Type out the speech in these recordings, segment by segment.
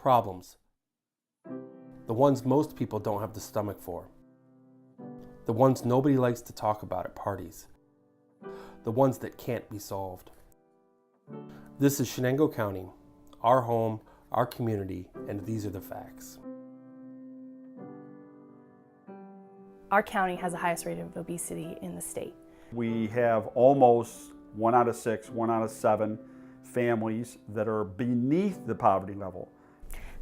Problems. The ones most people don't have the stomach for. The ones nobody likes to talk about at parties. The ones that can't be solved. This is Chenango County, our home, our community, and these are the facts. Our county has the highest rate of obesity in the state. We have almost 1 out of 6, 1 out of 7 families that are beneath the poverty level.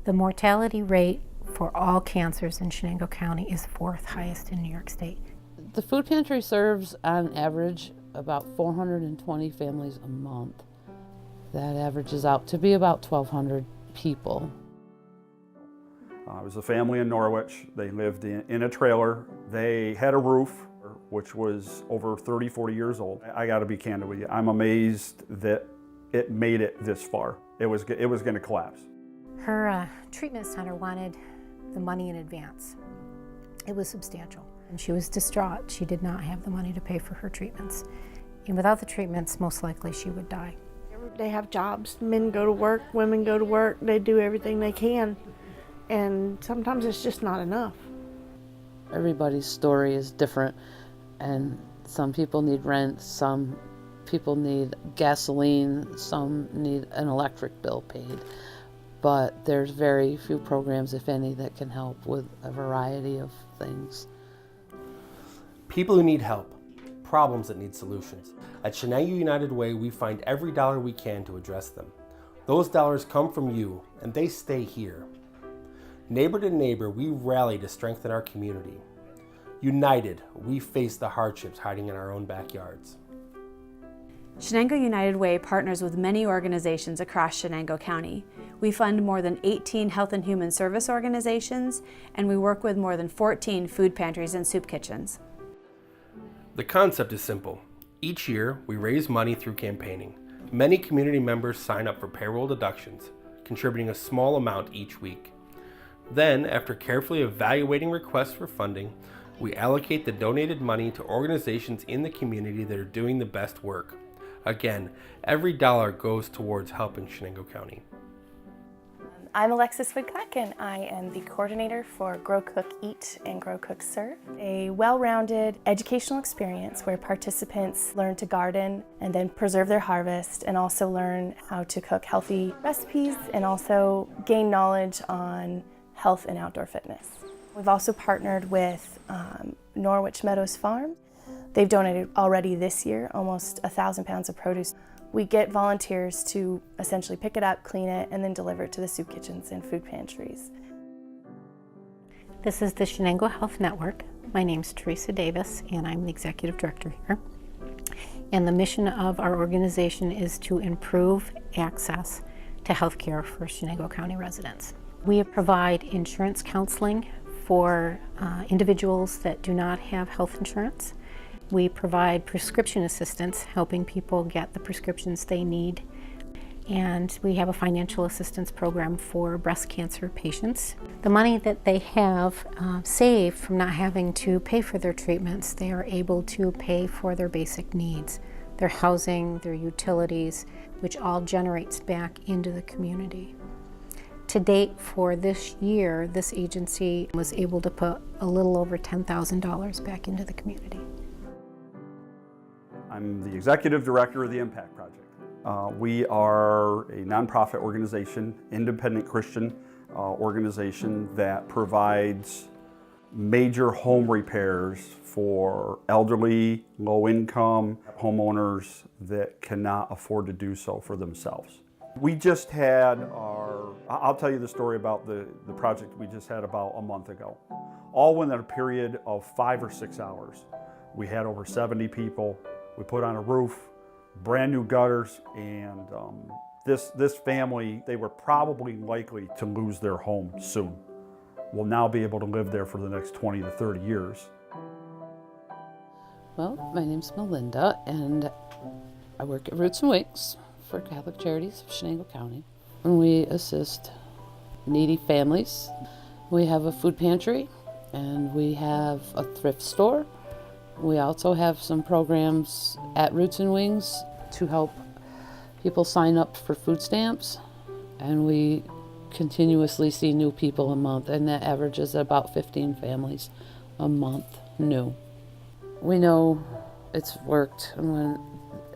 The mortality rate for all cancers in Chenango County is 4th highest in New York State. The food pantry serves on average about 420 families a month. That averages out to be about 1,200 people. It was a family in Norwich. They lived in a trailer. They had a roof, which was over 30, 40 years old. I gotta be candid with you. I'm amazed that it made it this far. It was gonna collapse. Her treatment center wanted the money in advance. It was substantial, and she was distraught. She did not have the money to pay for her treatments. And without the treatments, most likely she would die. They have jobs. Men go to work, women go to work. They do everything they can. And sometimes it's just not enough. Everybody's story is different, and some people need rent, some people need gasoline, some need an electric bill paid. But there's very few programs, if any, that can help with a variety of things. People who need help, problems that need solutions. At Chenango United Way, we find every dollar we can to address them. Those dollars come from you, and they stay here. Neighbor to neighbor, we rally to strengthen our community. United, we face the hardships hiding in our own backyards. Chenango United Way partners with many organizations across Chenango County. We fund more than 18 health and human service organizations, and we work with more than 14 food pantries and soup kitchens. The concept is simple. Each year, we raise money through campaigning. Many community members sign up for payroll deductions, contributing a small amount each week. Then, after carefully evaluating requests for funding, we allocate the donated money to organizations in the community that are doing the best work. Again, every dollar goes towards helping Chenango County. I'm Alexis Woodcock, and I am the coordinator for Grow, Cook, Eat, and Grow, Cook, Serve, a well-rounded educational experience where participants learn to garden and then preserve their harvest, and also learn how to cook healthy recipes and also gain knowledge on health and outdoor fitness. We've also partnered with Norwich Meadows Farm. They've donated already this year almost 1,000 pounds of produce. We get volunteers to essentially pick it up, clean it, and then deliver it to the soup kitchens and food pantries. This is the Chenango Health Network. My name's Teresa Davis, and I'm the executive director here. And the mission of our organization is to improve access to health care for Chenango County residents. We provide insurance counseling for individuals that do not have health insurance. We provide prescription assistance, helping people get the prescriptions they need. And we have a financial assistance program for breast cancer patients. The money that they have saved from not having to pay for their treatments, they are able to pay for their basic needs, their housing, their utilities, which all generates back into the community. To date, for this year, this agency was able to put a little over $10,000 back into the community. I'm the executive director of the Impact Project. We are a nonprofit organization, independent Christian organization that provides major home repairs for elderly, low-income homeowners that cannot afford to do so for themselves. We just had I'll tell you the story about the project we just had about a month ago. All within a period of 5 or 6 hours. We had over 70 people. We put on a roof, brand new gutters, and this family, they were probably likely to lose their home soon. Will now be able to live there for the next 20 to 30 years. Well, my name's Melinda, and I work at Roots and Wicks for Catholic Charities of Chenango County. And we assist needy families. We have a food pantry, and we have a thrift store. We also have some programs at Roots and Wings to help people sign up for food stamps, and we continuously see new people a month, and that averages about 15 families a month new. We know it's worked and when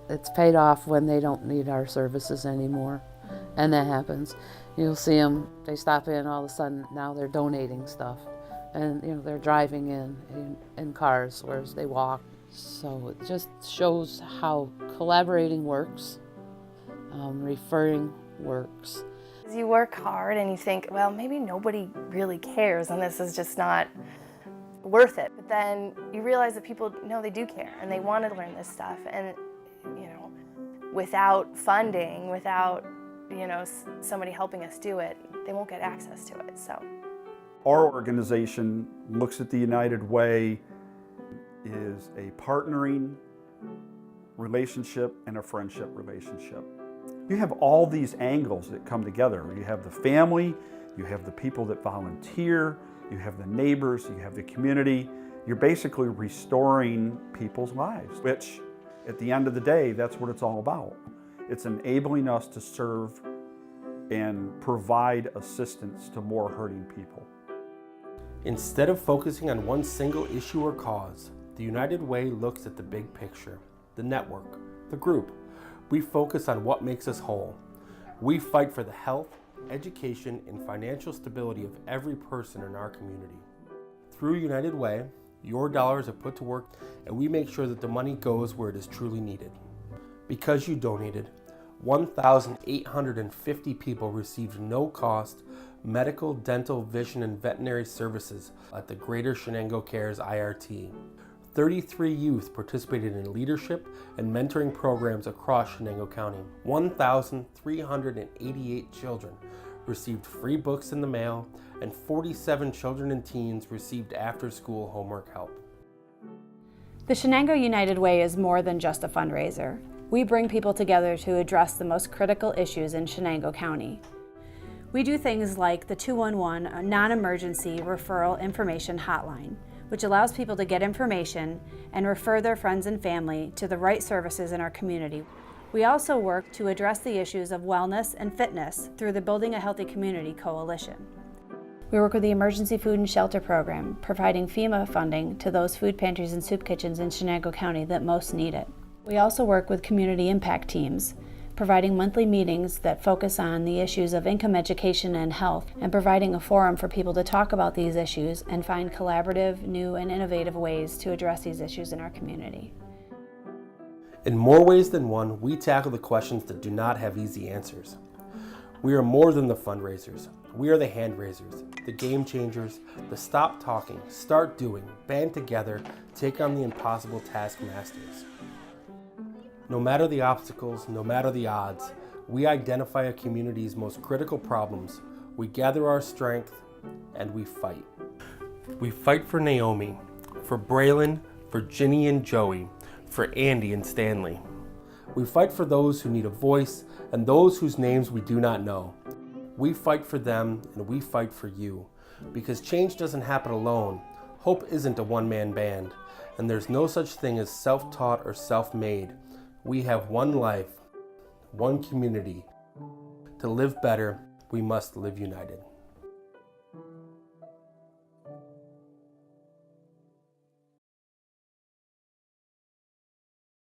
it's paid off when they don't need our services anymore, and that happens. You'll see them, they stop in, all of a sudden now they're donating stuff, and they're driving in cars, whereas they walk. So it just shows how collaborating works, referring works. You work hard and you think, well, maybe nobody really cares and this is just not worth it. But then you realize that people, no, they do care and they want to learn this stuff. And, without funding, without, somebody helping us do it, they won't get access to it, so. Our organization looks at the United Way is a partnering relationship and a friendship relationship. You have all these angles that come together. You have the family, you have the people that volunteer, you have the neighbors, you have the community. You're basically restoring people's lives, which at the end of the day, that's what it's all about. It's enabling us to serve and provide assistance to more hurting people. Instead of focusing on one single issue or cause, the United Way looks at the big picture, the network, the group. We focus on what makes us whole. We fight for the health, education, and financial stability of every person in our community. Through United Way, your dollars are put to work, and we make sure that the money goes where it is truly needed. Because you donated, 1,850 people received no-cost medical, dental, vision, and veterinary services at the Greater Chenango Cares IRT. 33 youth participated in leadership and mentoring programs across Chenango County. 1,388 children received free books in the mail, and 47 children and teens received after-school homework help. The Chenango United Way is more than just a fundraiser. We bring people together to address the most critical issues in Chenango County. We do things like the 211, a non-emergency referral information hotline, which allows people to get information and refer their friends and family to the right services in our community. We also work to address the issues of wellness and fitness through the Building a Healthy Community Coalition. We work with the Emergency Food and Shelter Program, providing FEMA funding to those food pantries and soup kitchens in Chenango County that most need it. We also work with community impact teams, providing monthly meetings that focus on the issues of income, education, and health, and providing a forum for people to talk about these issues and find collaborative, new, and innovative ways to address these issues in our community. In more ways than one, we tackle the questions that do not have easy answers. We are more than the fundraisers. We are the hand raisers, the game changers, the stop talking, start doing, band together, take on the impossible taskmasters. No matter the obstacles, no matter the odds, we identify a community's most critical problems, we gather our strength, and we fight. We fight for Naomi, for Braylon, for Ginny and Joey, for Andy and Stanley. We fight for those who need a voice and those whose names we do not know. We fight for them and we fight for you, because change doesn't happen alone. Hope isn't a one-man band, and there's no such thing as self-taught or self-made. We have one life, one community. To live better, we must live united.